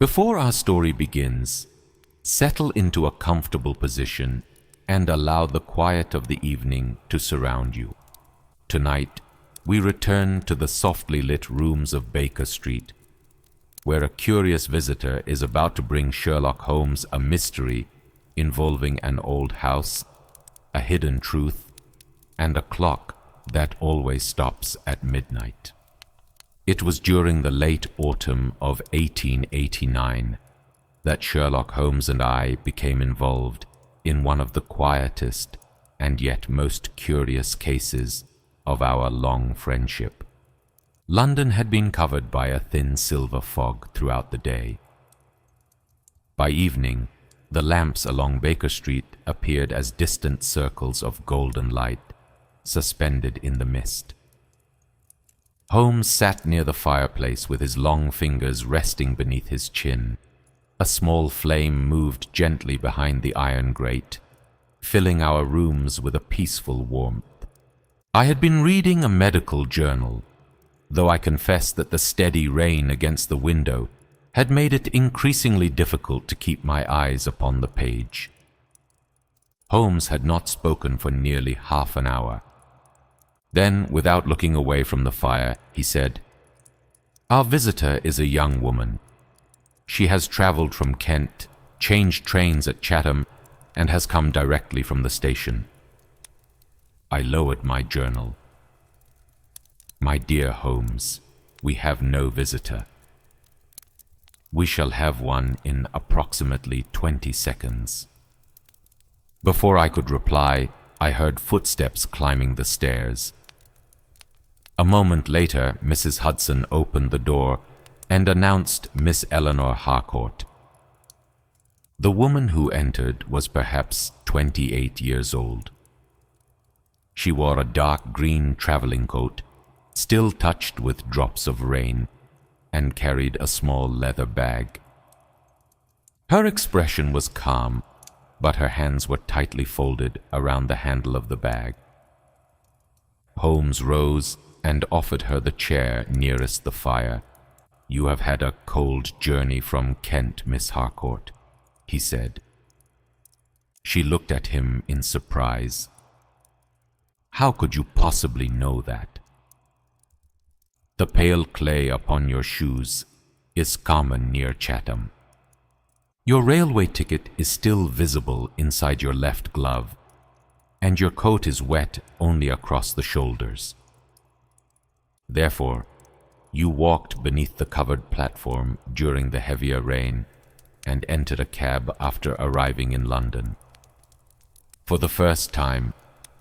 Before our story begins, settle into a comfortable position and allow the quiet of the evening to surround you. Tonight, we return to the softly lit rooms of Baker Street, where a curious visitor is about to bring Sherlock Holmes a mystery involving an old house, a hidden truth, and a clock that always stops at midnight. It was during the late autumn of 1889 that Sherlock Holmes and I became involved in one of the quietest and yet most curious cases of our long friendship. London had been covered by a thin silver fog throughout the day. By evening, the lamps along Baker Street appeared as distant circles of golden light suspended in the mist. Holmes sat near the fireplace with his long fingers resting beneath his chin. A small flame moved gently behind the iron grate, filling our rooms with a peaceful warmth. I had been reading a medical journal, though I confess that the steady rain against the window had made it increasingly difficult to keep my eyes upon the page. Holmes had not spoken for nearly half an hour. Then, without looking away from the fire, he said, "Our visitor is a young woman. She has traveled from Kent, changed trains at Chatham, and has come directly from the station." I lowered my journal. "My dear Holmes, we have no visitor. We shall have one in approximately 20 seconds. Before I could reply, I heard footsteps climbing the stairs. A moment later, Mrs. Hudson opened the door and announced Miss Eleanor Harcourt. The woman who entered was perhaps 28 years old. She wore a dark green traveling coat, still touched with drops of rain, and carried a small leather bag. Her expression was calm, but her hands were tightly folded around the handle of the bag. Holmes rose and offered her the chair nearest the fire. "You have had a cold journey from Kent, Miss Harcourt," he said. She looked at him in surprise. "How could you possibly know that?" "The pale clay upon your shoes is common near Chatham. Your railway ticket is still visible inside your left glove, and your coat is wet only across the shoulders. Therefore, you walked beneath the covered platform during the heavier rain and entered a cab after arriving in London." For the first time,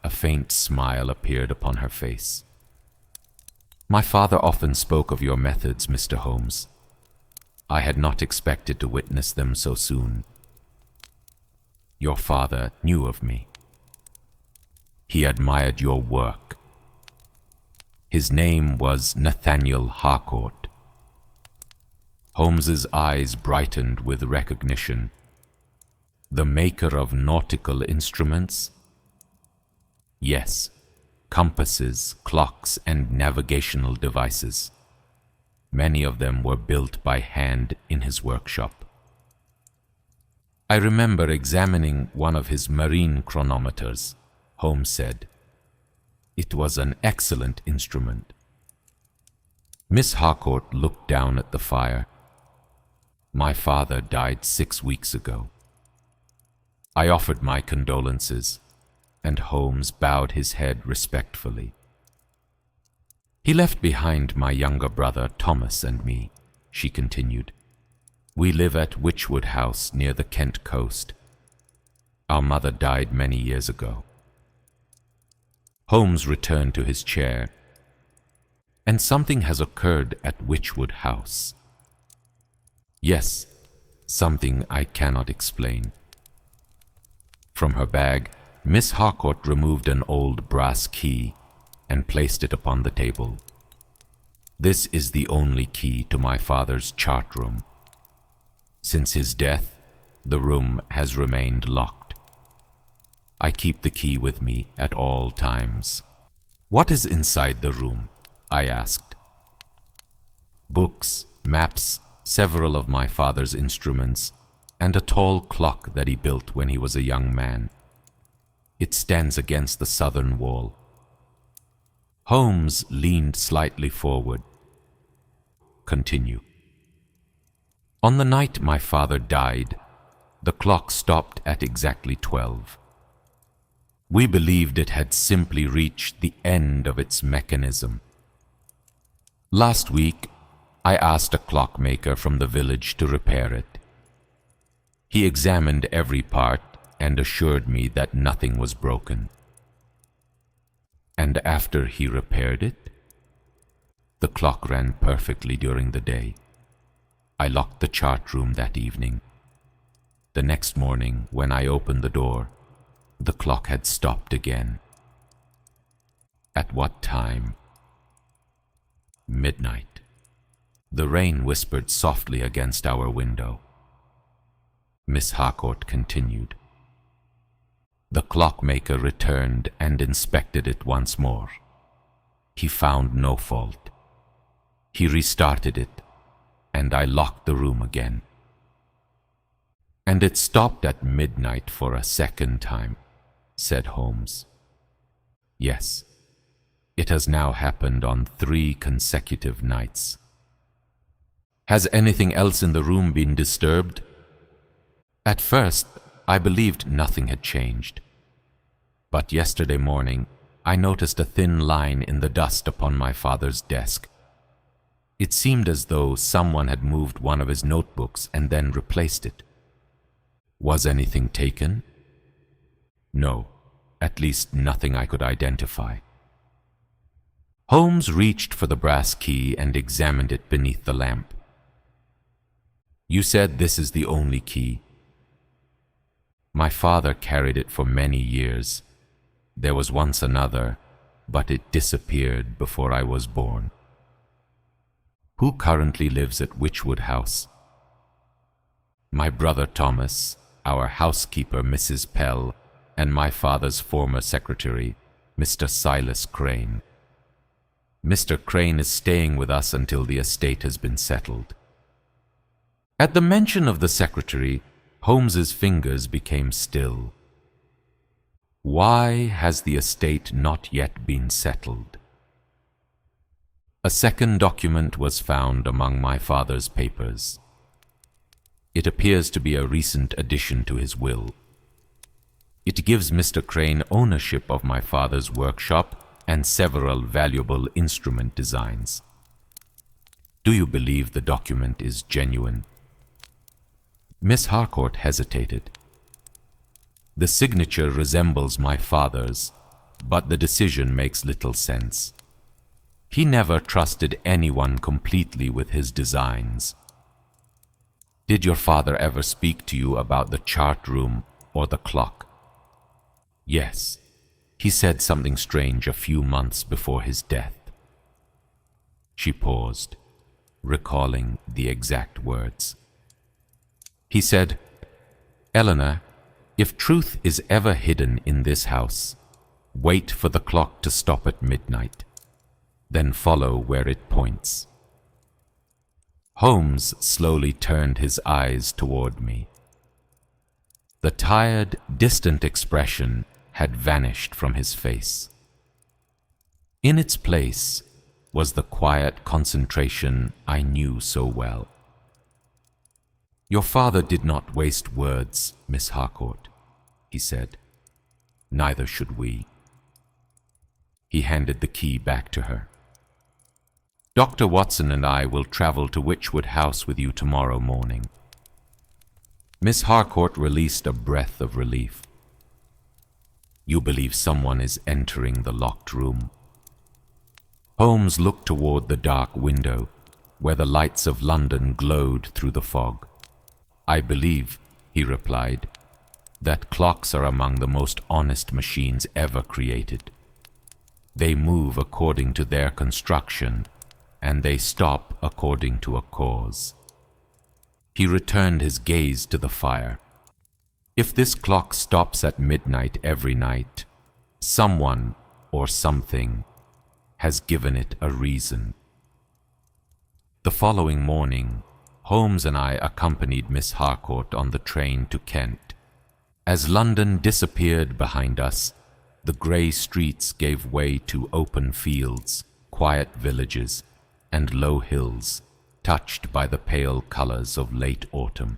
a faint smile appeared upon her face. "My father often spoke of your methods, Mr. Holmes. I had not expected to witness them so soon. Your father knew of me. He admired your work. His name was Nathaniel Harcourt." Holmes's eyes brightened with recognition. "The maker of nautical instruments?" "Yes, compasses, clocks, and navigational devices. Many of them were built by hand in his workshop. I remember examining one of his marine chronometers," Holmes said. "It was an excellent instrument." Miss Harcourt looked down at the fire. "My father died 6 weeks ago." I offered my condolences, and Holmes bowed his head respectfully. "He left behind my younger brother Thomas and me," she continued. "We live at Wychwood House near the Kent coast. Our mother died many years ago." Holmes returned to his chair. "And something has occurred at Wychwood House?" "Yes, something I cannot explain." From her bag, Miss Harcourt removed an old brass key and placed it upon the table. "This is the only key to my father's chart room. Since his death, the room has remained locked. I keep the key with me at all times." "What is inside the room?" I asked. "Books, maps, several of my father's instruments, and a tall clock that he built when he was a young man. It stands against the southern wall. Holmes leaned slightly forward. Continue. On the night my father died, the clock stopped at exactly 12. We believed it had simply reached the end of its mechanism. Last week, I asked a clockmaker from the village to repair it. He examined every part and assured me that nothing was broken. And after he repaired it, the clock ran perfectly during the day. I locked the chart room that evening. The next morning, when I opened the door, the clock had stopped again. At what time? Midnight. The rain whispered softly against our window. Miss Harcourt continued. The clockmaker returned and inspected it once more. He found no fault. He restarted it, and I locked the room again. And it stopped at midnight for a second time, said Holmes. Yes, it has now happened on 3 consecutive nights. Has anything else in the room been disturbed? At first, I believed nothing had changed. But yesterday morning, I noticed a thin line in the dust upon my father's desk. It seemed as though someone had moved one of his notebooks and then replaced it. Was anything taken? No, at least nothing I could identify. Holmes reached for the brass key and examined it beneath the lamp. You said this is the only key. My father carried it for many years. There was once another, but it disappeared before I was born. Who currently lives at Wychwood House? My brother Thomas, our housekeeper Mrs. Pell, and my father's former secretary, Mr. Silas Crane. Mr. Crane is staying with us until the estate has been settled. At the mention of the secretary, Holmes's fingers became still. Why has the estate not yet been settled? A second document was found among my father's papers. It appears to be a recent addition to his will. It gives Mr. Crane ownership of my father's workshop and several valuable instrument designs. Do you believe the document is genuine? Miss Harcourt hesitated. The signature resembles my father's, but the decision makes little sense. He never trusted anyone completely with his designs. Did your father ever speak to you about the chart room or the clock? Yes, he said something strange a few months before his death. She paused, recalling the exact words. He said, Eleanor, if truth is ever hidden in this house, wait for the clock to stop at midnight, then follow where it points. Holmes slowly turned his eyes toward me. The tired, distant expression had vanished from his face. In its place was the quiet concentration I knew so well. Your father did not waste words, Miss Harcourt, he said. Neither should we. He handed the key back to her. Dr. Watson and I will travel to Wychwood House with you tomorrow morning. Miss Harcourt released a breath of relief. You believe someone is entering the locked room? Holmes looked toward the dark window, where the lights of London glowed through the fog. I believe, he replied, that clocks are among the most honest machines ever created. They move according to their construction, and they stop according to a cause. He returned his gaze to the fire. If this clock stops at midnight every night, someone or something has given it a reason. The following morning, Holmes and I accompanied Miss Harcourt on the train to Kent. As London disappeared behind us, the grey streets gave way to open fields, quiet villages, and low hills, touched by the pale colours of late autumn.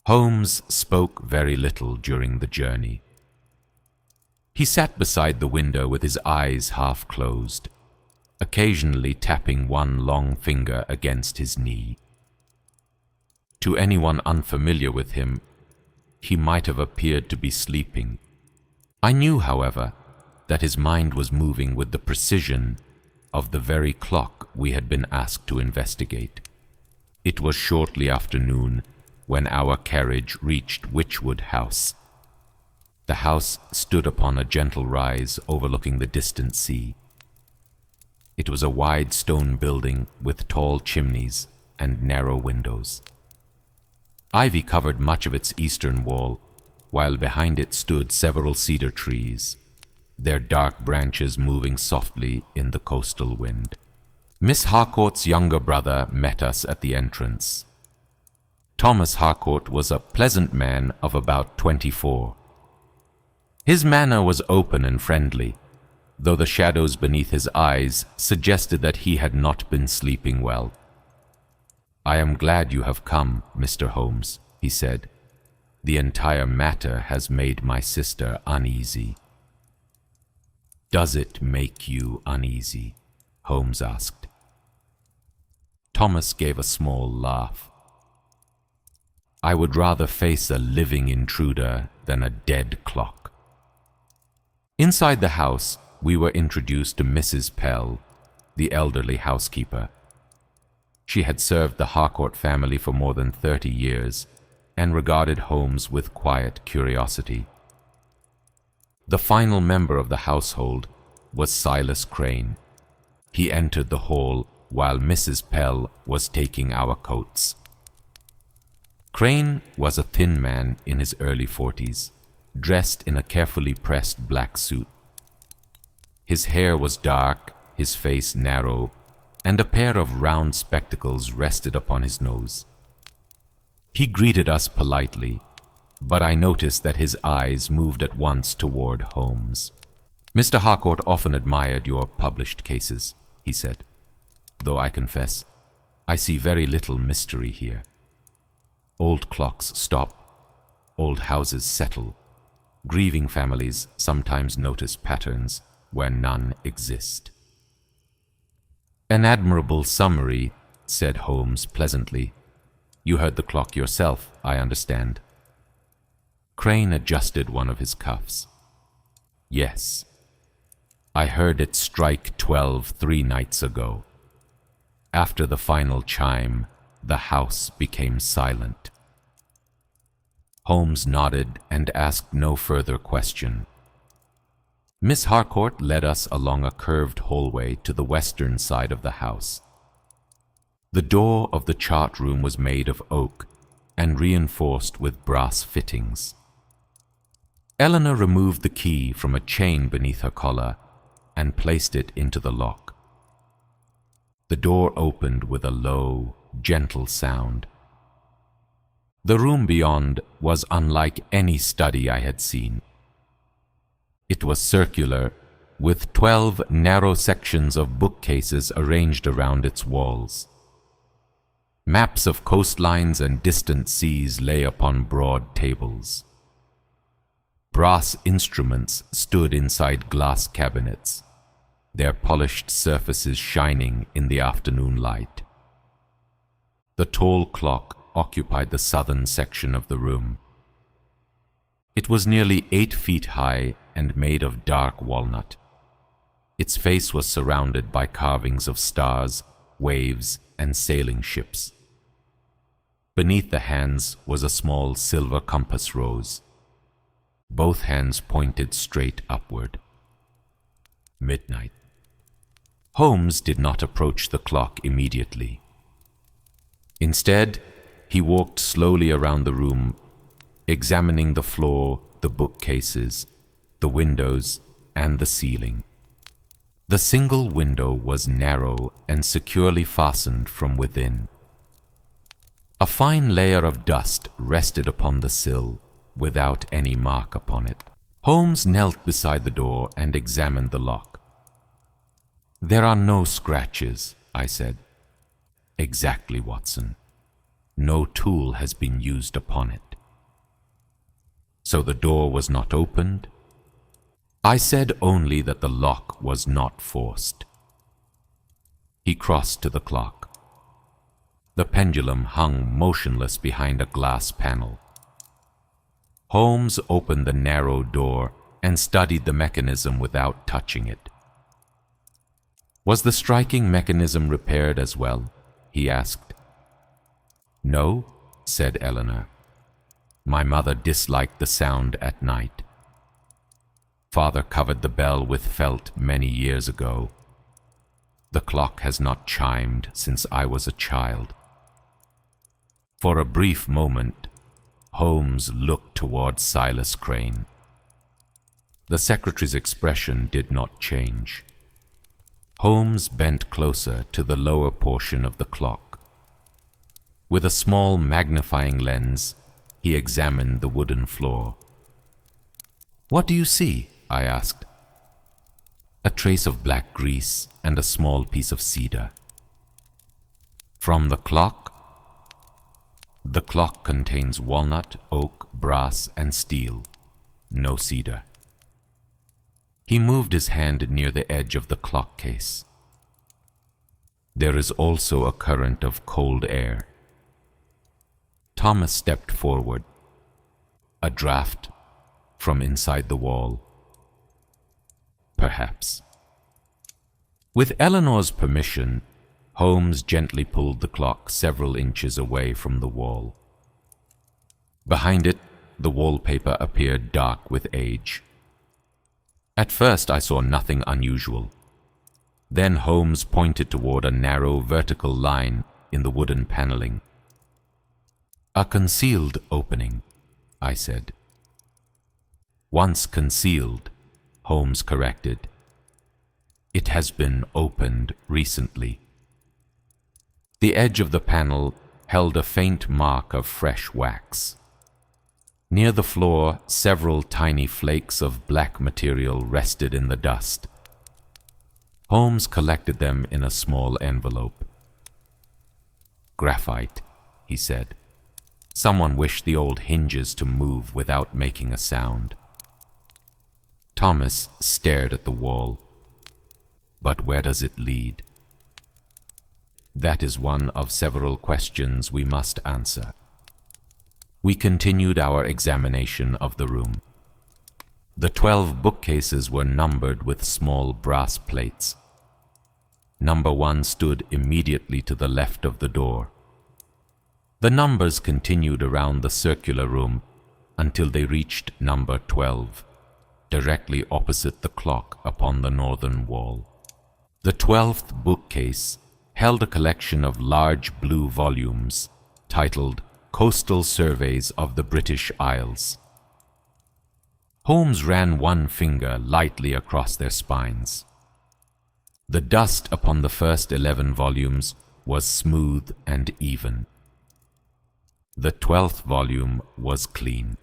Holmes spoke very little during the journey. He sat beside the window with his eyes half closed, occasionally tapping one long finger against his knee. To anyone unfamiliar with him, he might have appeared to be sleeping. I knew, however, that his mind was moving with the precision of the very clock we had been asked to investigate. It was shortly after noon when our carriage reached Wychwood House. The house stood upon a gentle rise overlooking the distant sea. It was a wide stone building with tall chimneys and narrow windows. Ivy covered much of its eastern wall, while behind it stood several cedar trees, their dark branches moving softly in the coastal wind. Miss Harcourt's younger brother met us at the entrance. Thomas Harcourt was a pleasant man of about 24. His manner was open and friendly, though the shadows beneath his eyes suggested that he had not been sleeping well. "I am glad you have come, Mr. Holmes," he said. "The entire matter has made my sister uneasy." "Does it make you uneasy?" Holmes asked. Thomas gave a small laugh. "I would rather face a living intruder than a dead clock." Inside the house, we were introduced to Mrs. Pell, the elderly housekeeper. She had served the Harcourt family for more than 30 years and regarded Holmes with quiet curiosity. The final member of the household was Silas Crane. He entered the hall while Mrs. Pell was taking our coats. Crane was a thin man in his early 40s, dressed in a carefully pressed black suit. His hair was dark, his face narrow, and a pair of round spectacles rested upon his nose. He greeted us politely, but I noticed that his eyes moved at once toward Holmes. "Mr. Harcourt often admired your published cases," he said, "though I confess, I see very little mystery here. Old clocks stop, old houses settle, grieving families sometimes notice patterns where none exist." "An admirable summary," said Holmes pleasantly. "You heard the clock yourself, I understand." Crane adjusted one of his cuffs. "Yes, I heard it strike 12 3 nights ago. After the final chime, the house became silent." Holmes nodded and asked no further question. Miss Harcourt led us along a curved hallway to the western side of the house. The door of the chart room was made of oak and reinforced with brass fittings. Eleanor removed the key from a chain beneath her collar and placed it into the lock. The door opened with a low, gentle sound. The room beyond was unlike any study I had seen. It was circular, with 12 narrow sections of bookcases arranged around its walls. Maps of coastlines and distant seas lay upon broad tables. Brass instruments stood inside glass cabinets, their polished surfaces shining in the afternoon light. The tall clock occupied the southern section of the room. It was nearly 8 feet high and made of dark walnut. Its face was surrounded by carvings of stars, waves, and sailing ships. Beneath the hands was a small silver compass rose. Both hands pointed straight upward. Midnight. Holmes did not approach the clock immediately. Instead, he walked slowly around the room, examining the floor, the bookcases, the windows, and the ceiling. The single window was narrow and securely fastened from within. A fine layer of dust rested upon the sill without any mark upon it. Holmes knelt beside the door and examined the lock. "There are no scratches," I said. "Exactly, Watson. No tool has been used upon it." "So the door was not opened?" "I said only that the lock was not forced." He crossed to the clock. The pendulum hung motionless behind a glass panel. Holmes opened the narrow door and studied the mechanism without touching it. "Was the striking mechanism repaired as well?" he asked. "No," said Eleanor. "My mother disliked the sound at night. Father covered the bell with felt many years ago. The clock has not chimed since I was a child." For a brief moment, Holmes looked toward Silas Crane. The secretary's expression did not change. Holmes bent closer to the lower portion of the clock. With a small magnifying lens, he examined the wooden floor. "What do you see?" I asked. "A trace of black grease and a small piece of cedar." "From the clock?" "The clock contains walnut, oak, brass, and steel. No cedar." He moved his hand near the edge of the clock case. "There is also a current of cold air." Thomas stepped forward. "A draft from inside the wall?" "Perhaps." With Eleanor's permission, Holmes gently pulled the clock several inches away from the wall. Behind it, the wallpaper appeared dark with age. At first I saw nothing unusual. Then Holmes pointed toward a narrow vertical line in the wooden paneling. "A concealed opening," I said. "Once concealed," Holmes corrected. "It has been opened recently." The edge of the panel held a faint mark of fresh wax. Near the floor, several tiny flakes of black material rested in the dust. Holmes collected them in a small envelope. "Graphite," he said. "Someone wished the old hinges to move without making a sound." Thomas stared at the wall. "But where does it lead?" "That is one of several questions we must answer." We continued our examination of the room. The 12 bookcases were numbered with small brass plates. Number 1 stood immediately to the left of the door. The numbers continued around the circular room until they reached number 12, directly opposite the clock upon the northern wall. The 12th bookcase held a collection of large blue volumes titled Coastal Surveys of the British Isles. Holmes ran one finger lightly across their spines. The dust upon the first 11 volumes was smooth and even. The 12th volume was clean.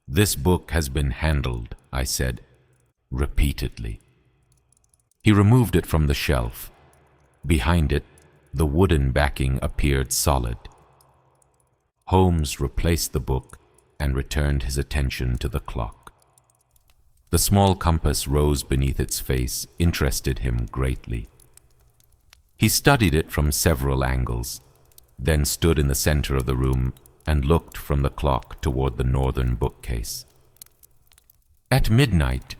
"This book has been handled," I said, repeatedly. He removed it from the shelf. Behind it, the wooden backing appeared solid. Holmes replaced the book and returned his attention to the clock. The small compass rose beneath its face interested him greatly. He studied it from several angles, then stood in the center of the room and looked from the clock toward the northern bookcase. "At midnight,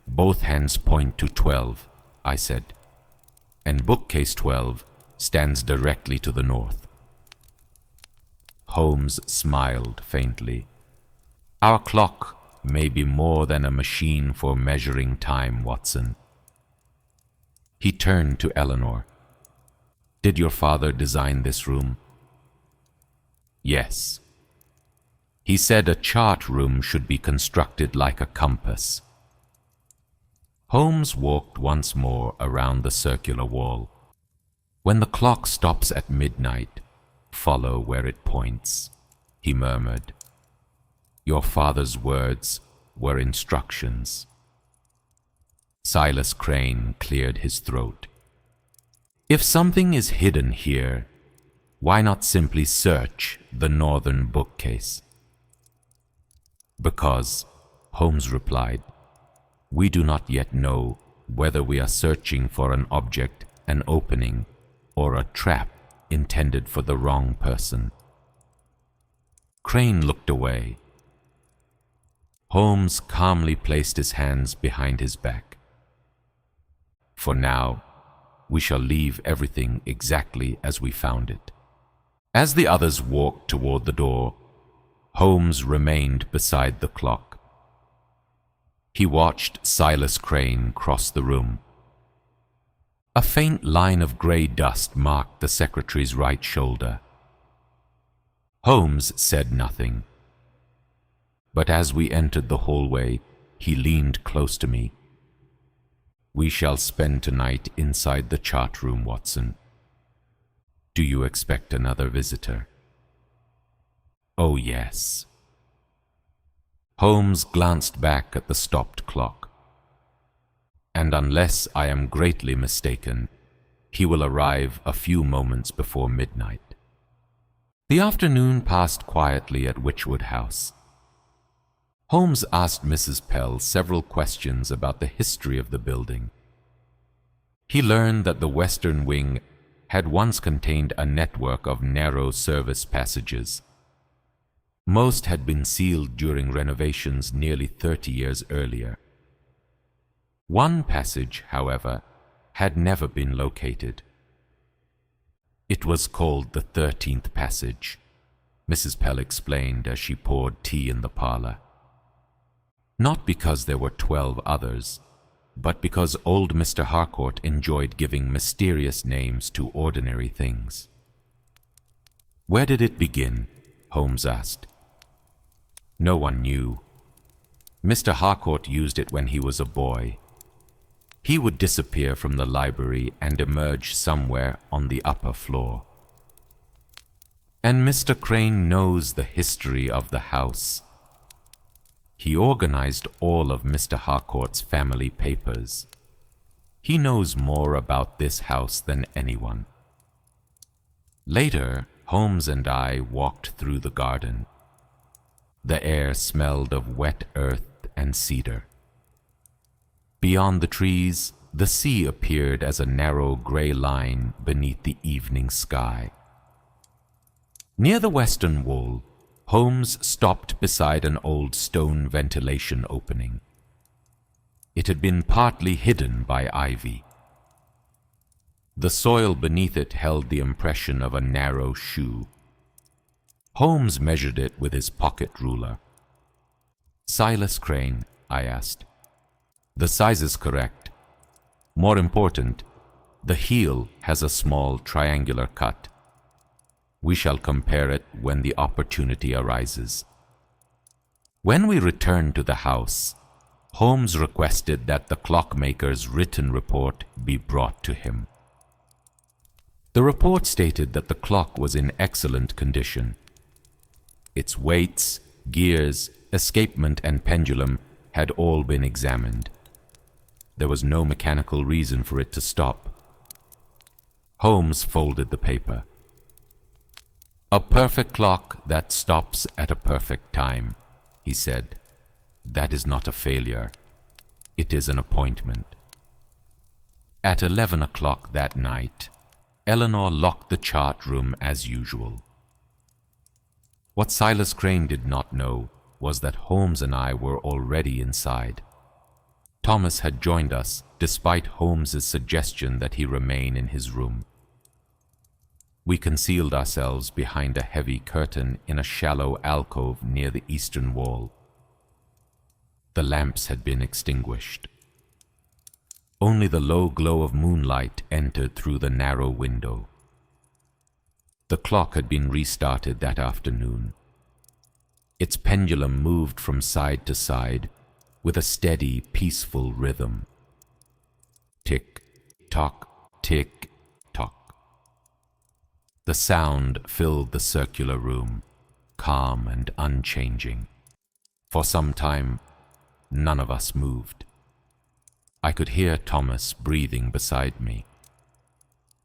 both hands point to 12, I said, "and bookcase 12 stands directly to the north." Holmes smiled faintly. "Our clock may be more than a machine for measuring time, Watson." He turned to Eleanor. "Did your father design this room?" "Yes. He said a chart room should be constructed like a compass." Holmes walked once more around the circular wall. "When the clock stops at midnight, follow where it points," he murmured. "Your father's words were instructions." Silas Crane cleared his throat. "If something is hidden here, why not simply search the northern bookcase?" "Because," Holmes replied, "we do not yet know whether we are searching for an object, an opening, or a trap intended for the wrong person." Crane looked away. Holmes calmly placed his hands behind his back. "For now, we shall leave everything exactly as we found it." As the others walked toward the door, Holmes remained beside the clock. He watched Silas Crane cross the room. A faint line of gray dust marked the secretary's right shoulder. Holmes said nothing, but as we entered the hallway, he leaned close to me. "We shall spend tonight inside the chart room, Watson. Do you expect another visitor?" "Oh, yes." Holmes glanced back at the stopped clock. "And unless I am greatly mistaken, he will arrive a few moments before midnight." The afternoon passed quietly at Wychwood House. Holmes asked Mrs. Pell several questions about the history of the building. He learned that the western wing had once contained a network of narrow service passages. Most had been sealed during renovations nearly 30 years earlier. One passage, however, had never been located. It was called the 13th Passage, Mrs. Pell explained as she poured tea in the parlor. Not because there were 12 others, but because old Mr. Harcourt enjoyed giving mysterious names to ordinary things. "Where did it begin?" Holmes asked. No one knew. Mr. Harcourt used it when he was a boy. He would disappear from the library and emerge somewhere on the upper floor. And Mr. Crane knows the history of the house. He organized all of Mr. Harcourt's family papers. He knows more about this house than anyone. Later, Holmes and I walked through the garden. The air smelled of wet earth and cedar. Beyond the trees, the sea appeared as a narrow gray line beneath the evening sky. Near the western wall, Holmes stopped beside an old stone ventilation opening. It had been partly hidden by ivy. The soil beneath it held the impression of a narrow shoe. Holmes measured it with his pocket ruler. "Silas Crane," I asked. "The size is correct. More important, the heel has a small triangular cut. We shall compare it when the opportunity arises." When we returned to the house, Holmes requested that the clockmaker's written report be brought to him. The report stated that the clock was in excellent condition. Its weights, gears, escapement, and pendulum had all been examined. There was no mechanical reason for it to stop. Holmes folded the paper. "A perfect clock that stops at a perfect time," he said. "That is not a failure. It is an appointment." At 11 o'clock that night, Eleanor locked the chart room as usual. What Silas Crane did not know was that Holmes and I were already inside. Thomas had joined us despite Holmes's suggestion that he remain in his room. We concealed ourselves behind a heavy curtain in a shallow alcove near the eastern wall. The lamps had been extinguished. Only the low glow of moonlight entered through the narrow window. The clock had been restarted that afternoon. Its pendulum moved from side to side with a steady, peaceful rhythm. Tick, tock, tick, tock. The sound filled the circular room, calm and unchanging. For some time, none of us moved. I could hear Thomas breathing beside me.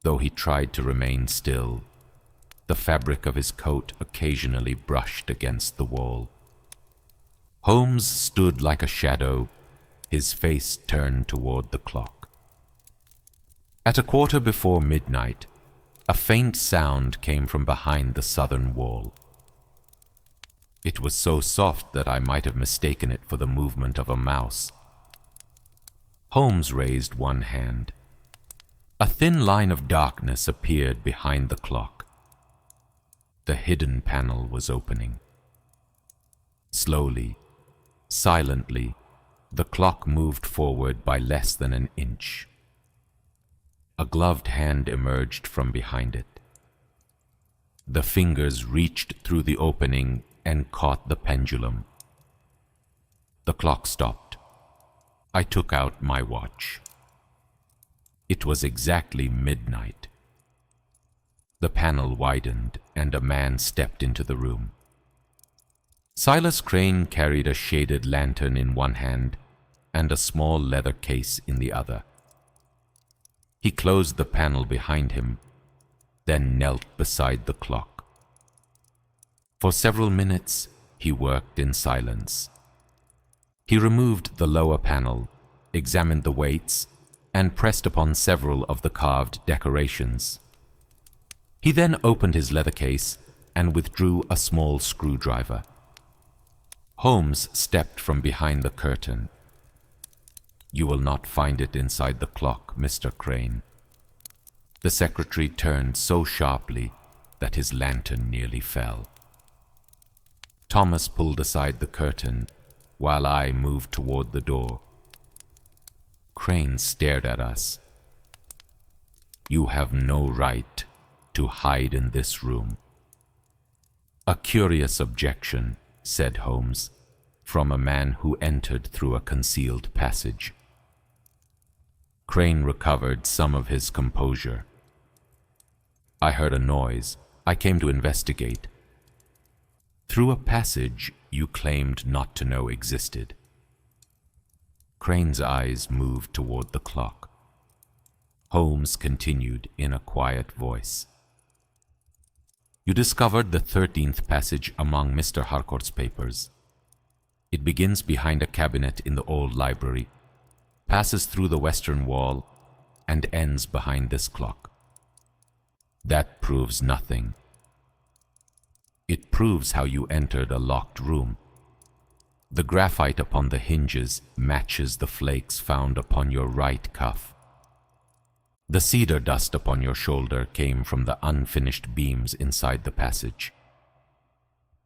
Though he tried to remain still, the fabric of his coat occasionally brushed against the wall. Holmes stood like a shadow, his face turned toward the clock. At midnight, a faint sound came from behind the southern wall. It was so soft that I might have mistaken it for the movement of a mouse. Holmes raised one hand. A thin line of darkness appeared behind the clock. The hidden panel was opening. Slowly, silently, the clock moved forward by less than an inch. A gloved hand emerged from behind it. The fingers reached through the opening and caught the pendulum. The clock stopped. I took out my watch. It was exactly midnight. The panel widened and a man stepped into the room. Silas Crane carried a shaded lantern in one hand and a small leather case in the other. He closed the panel behind him, then knelt beside the clock. For several minutes, he worked in silence. He removed the lower panel, examined the weights, and pressed upon several of the carved decorations. He then opened his leather case and withdrew a small screwdriver. Holmes stepped from behind the curtain. "You will not find it inside the clock, Mr. Crane." The secretary turned so sharply that his lantern nearly fell. Thomas pulled aside the curtain while I moved toward the door. Crane stared at us. "You have no right to hide in this room." "A curious objection," said Holmes, "from a man who entered through a concealed passage." Crane recovered some of his composure. "I heard a noise. I came to investigate." "Through a passage you claimed not to know existed." Crane's eyes moved toward the clock. Holmes continued in a quiet voice. "You discovered the 13th passage among Mr. Harcourt's papers. It begins behind a cabinet in the old library, passes through the western wall, and ends behind this clock. That proves nothing. It proves how you entered a locked room. The graphite upon the hinges matches the flakes found upon your right cuff. The cedar dust upon your shoulder came from the unfinished beams inside the passage.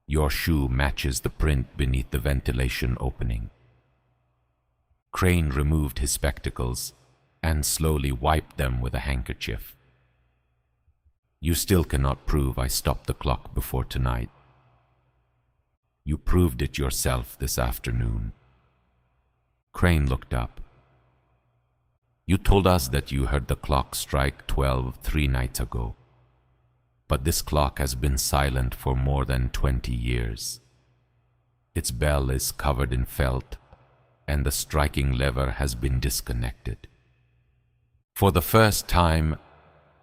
Your shoe matches the print beneath the ventilation opening." Crane removed his spectacles and slowly wiped them with a handkerchief. "You still cannot prove I stopped the clock before tonight. You proved it yourself this afternoon." Crane looked up. "You told us that you heard the clock strike 12 3 nights ago. But this clock has been silent for more than 20 years. Its bell is covered in felt, and the striking lever has been disconnected." For the first time,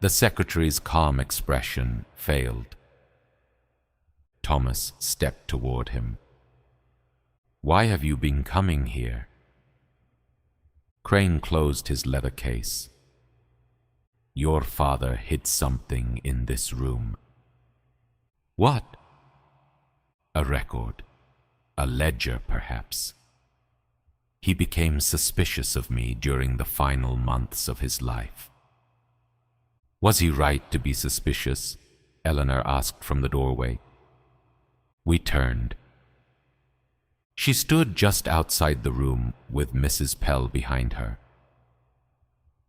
the secretary's calm expression failed. Thomas stepped toward him. "Why have you been coming here?" Crane closed his leather case. "Your father hid something in this room." "What?" "A record. A ledger, perhaps. He became suspicious of me during the final months of his life." "Was he right to be suspicious?" Eleanor asked from the doorway. We turned. She stood just outside the room with Mrs. Pell behind her.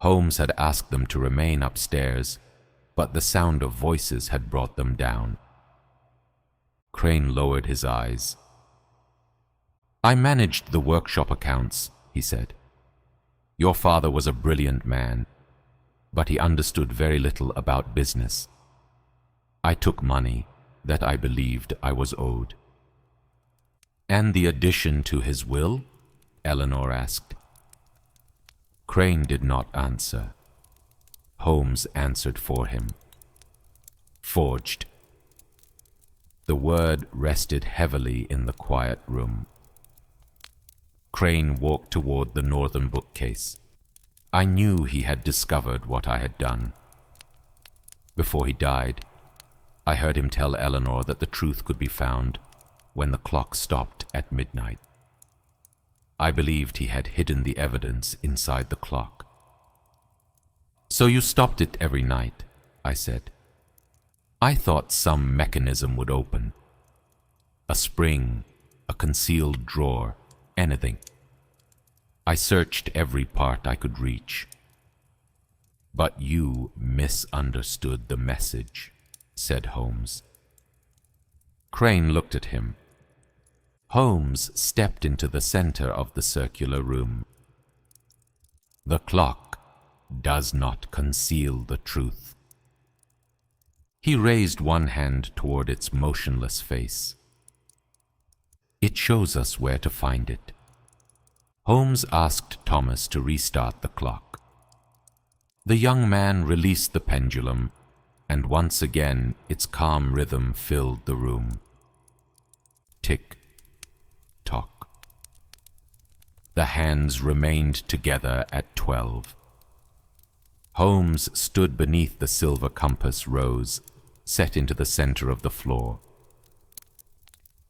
Holmes had asked them to remain upstairs, but the sound of voices had brought them down. Crane lowered his eyes. "I managed the workshop accounts," he said. "Your father was a brilliant man, but he understood very little about business. I took money that I believed I was owed. And the addition to his will? Eleanor asked. Crane did not answer. Holmes answered for him. Forged. The word rested heavily in the quiet room. Crane walked toward the northern bookcase. I knew he had discovered what I had done. Before he died, I heard him tell Eleanor that the truth could be found when the clock stopped at midnight. I believed he had hidden the evidence inside the clock. So you stopped it every night, I said. I thought some mechanism would open. A spring, a concealed drawer, anything. I searched every part I could reach. But you misunderstood the message, said Holmes. Crane looked at him. Holmes stepped into the center of the circular room. The clock does not conceal the truth. He raised one hand toward its motionless face. It shows us where to find it. Holmes asked Thomas to restart the clock. The young man released the pendulum, and once again its calm rhythm filled the room. Tick, tock. The hands remained together at 12. Holmes stood beneath the silver compass rose set into the center of the floor.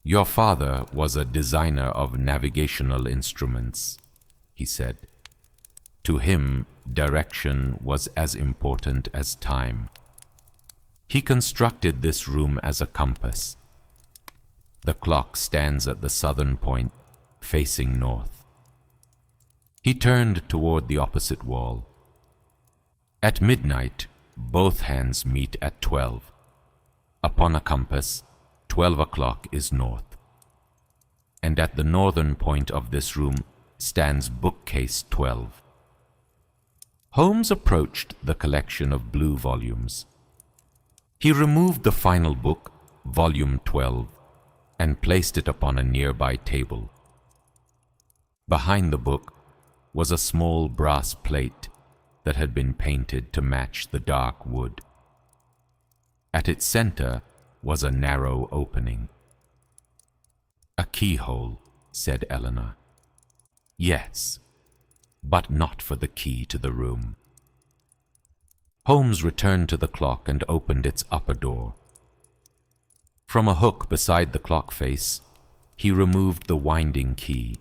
Your father was a designer of navigational instruments, he said. To him, direction was as important as time. He constructed this room as a compass. The clock stands at the southern point, facing north. He turned toward the opposite wall. At midnight, both hands meet at 12. Upon a compass, 12 o'clock is north. And at the northern point of this room stands bookcase 12. Holmes approached the collection of blue volumes. He removed the final book, volume 12, and placed it upon a nearby table. Behind the book was a small brass plate that had been painted to match the dark wood. At its center was a narrow opening. A keyhole, said Eleanor. Yes, but not for the key to the room. Holmes returned to the clock and opened its upper door. From a hook beside the clock face, he removed the winding key.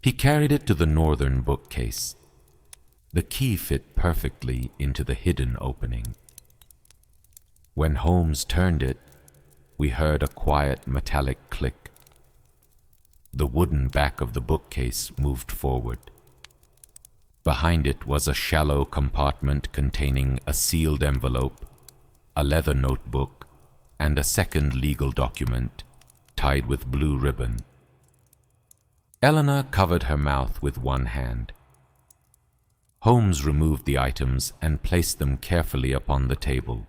He carried it to the northern bookcase. The key fit perfectly into the hidden opening. When Holmes turned it, we heard a quiet metallic click. The wooden back of the bookcase moved forward. Behind it was a shallow compartment containing a sealed envelope, a leather notebook, and a second legal document tied with blue ribbon. Eleanor covered her mouth with one hand. Holmes removed the items and placed them carefully upon the table.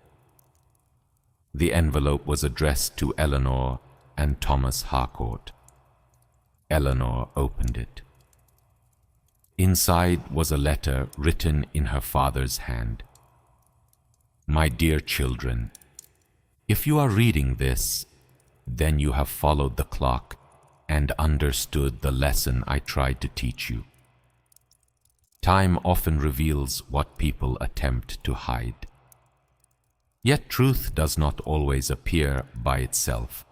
The envelope was addressed to Eleanor and Thomas Harcourt. Eleanor opened it. Inside was a letter written in her father's hand. My dear children, if you are reading this, then you have followed the clock and understood the lesson I tried to teach you. Time often reveals what people attempt to hide. Yet truth does not always appear by itself.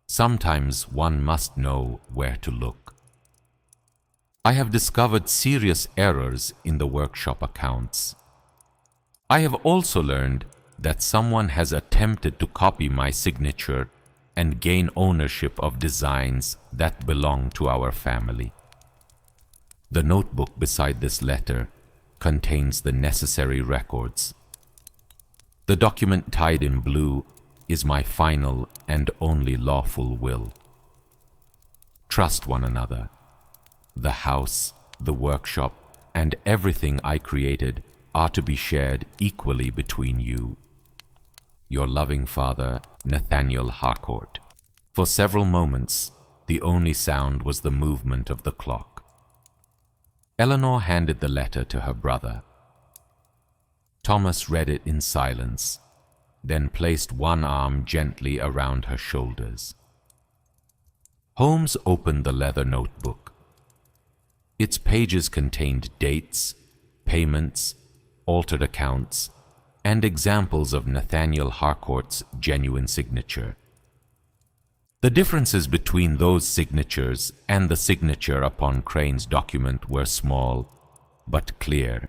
Sometimes one must know where to look. I have discovered serious errors in the workshop accounts. I have also learned that someone has attempted to copy my signature and gain ownership of designs that belong to our family. The notebook beside this letter contains the necessary records. The document tied in blue is my final and only lawful will. Trust one another. The house, the workshop, and everything I created are to be shared equally between you. Your loving father, Nathaniel Harcourt. For several moments, the only sound was the movement of the clock. Eleanor handed the letter to her brother. Thomas read it in silence, then placed one arm gently around her shoulders. Holmes opened the leather notebook. Its pages contained dates, payments, altered accounts, and examples of Nathaniel Harcourt's genuine signature. The differences between those signatures and the signature upon Crane's document were small, but clear.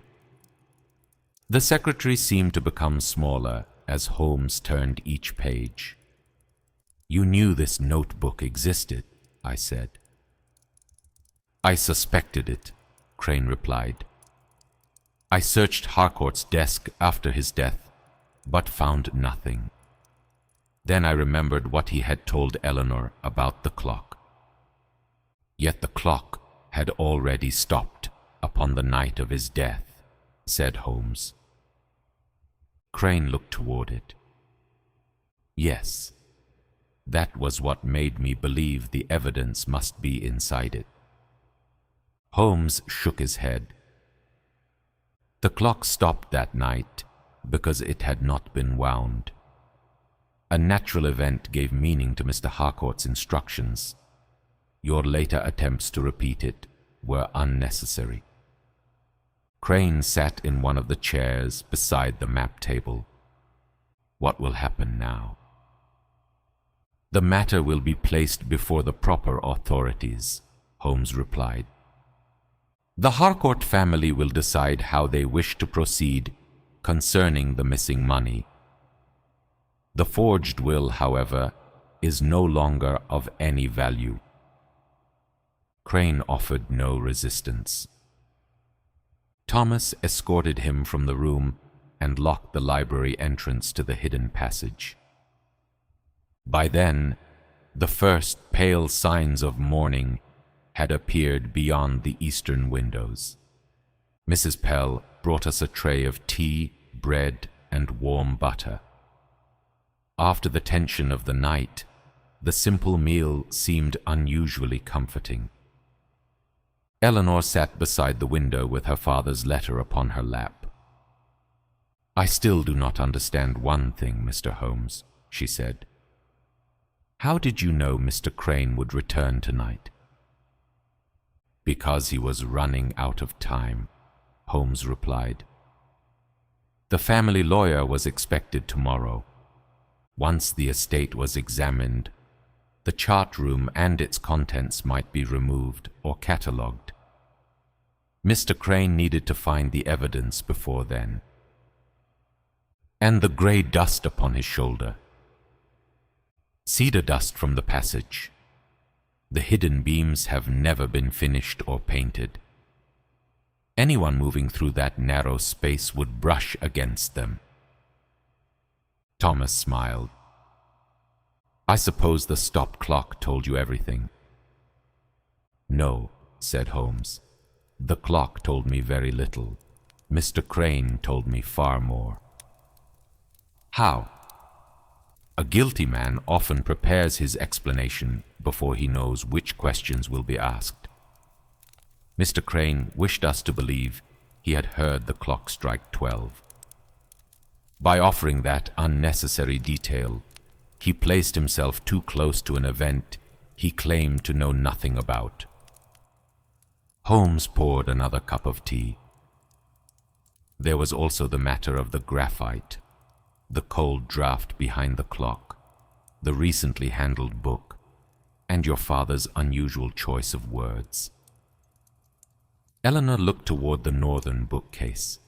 The secretary seemed to become smaller as Holmes turned each page. "You knew this notebook existed," I said. "I suspected it," Crane replied. "I searched Harcourt's desk after his death, but found nothing. Then I remembered what he had told Eleanor about the clock. Yet the clock had already stopped upon the night of his death," said Holmes. Crane looked toward it. "Yes, that was what made me believe the evidence must be inside it." Holmes shook his head. "The clock stopped that night because it had not been wound. A natural event gave meaning to Mr. Harcourt's instructions. Your later attempts to repeat it were unnecessary." Crane sat in one of the chairs beside the map table. "What will happen now?" "The matter will be placed before the proper authorities," Holmes replied. "The Harcourt family will decide how they wish to proceed concerning the missing money. The forged will, however, is no longer of any value." Crane offered no resistance. Thomas escorted him from the room and locked the library entrance to the hidden passage. By then, the first pale signs of morning had appeared beyond the eastern windows. Mrs. Pell brought us a tray of tea, bread, and warm butter. After the tension of the night, the simple meal seemed unusually comforting. Eleanor sat beside the window with her father's letter upon her lap. "I still do not understand one thing, Mr. Holmes," she said. "How did you know Mr. Crane would return tonight?" "Because he was running out of time," Holmes replied. "The family lawyer was expected tomorrow. Once the estate was examined, the chart room and its contents might be removed or catalogued. Mr. Crane needed to find the evidence before then. And the grey dust upon his shoulder. Cedar dust from the passage. The hidden beams have never been finished or painted. Anyone moving through that narrow space would brush against them." Thomas smiled. "I suppose the stop clock told you everything." "No," said Holmes. "The clock told me very little. Mr. Crane told me far more." "How?" "A guilty man often prepares his explanation before he knows which questions will be asked. Mr. Crane wished us to believe he had heard the clock strike 12. By offering that unnecessary detail, he placed himself too close to an event he claimed to know nothing about." Holmes poured another cup of tea. "There was also the matter of the graphite, the cold draft behind the clock, the recently handled book, and your father's unusual choice of words." Eleanor looked toward the northern bookcase.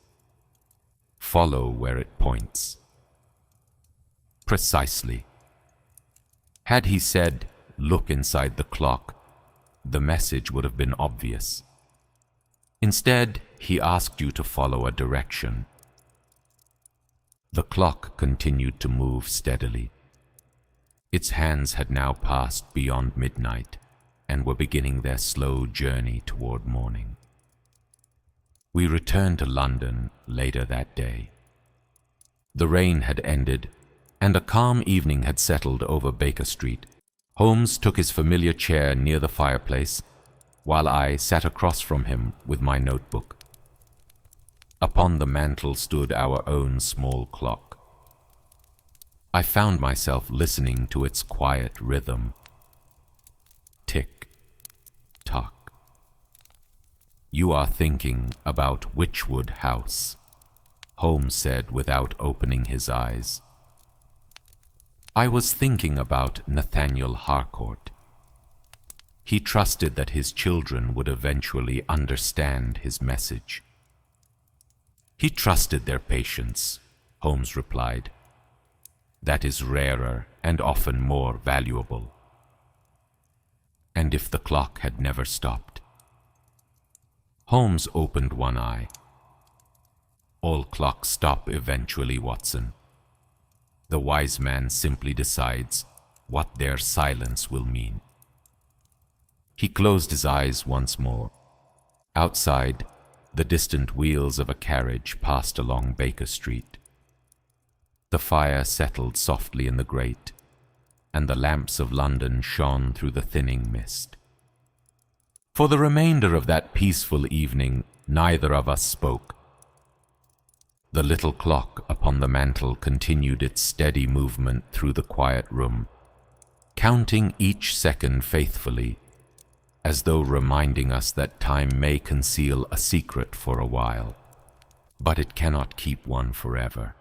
"Follow where it points." "Precisely. Had he said, 'Look inside the clock,' the message would have been obvious. Instead, he asked you to follow a direction." The clock continued to move steadily. Its hands had now passed beyond midnight and were beginning their slow journey toward morning. We returned to London later that day. The rain had ended, and a calm evening had settled over Baker Street. Holmes took his familiar chair near the fireplace, while I sat across from him with my notebook. Upon the mantel stood our own small clock. I found myself listening to its quiet rhythm. Tick, tock. "You are thinking about Wychwood House," Holmes said without opening his eyes. I was thinking about Nathaniel Harcourt. He trusted that his children would eventually understand his message. "He trusted their patience," Holmes replied. "That is rarer and often more valuable." And if the clock had never stopped? Holmes opened one eye. "All clocks stop eventually, Watson. The wise man simply decides what their silence will mean." He closed his eyes once more. Outside, the distant wheels of a carriage passed along Baker Street. The fire settled softly in the grate, and the lamps of London shone through the thinning mist. For the remainder of that peaceful evening, neither of us spoke. The little clock upon the mantel continued its steady movement through the quiet room, counting each second faithfully, as though reminding us that time may conceal a secret for a while, but it cannot keep one forever.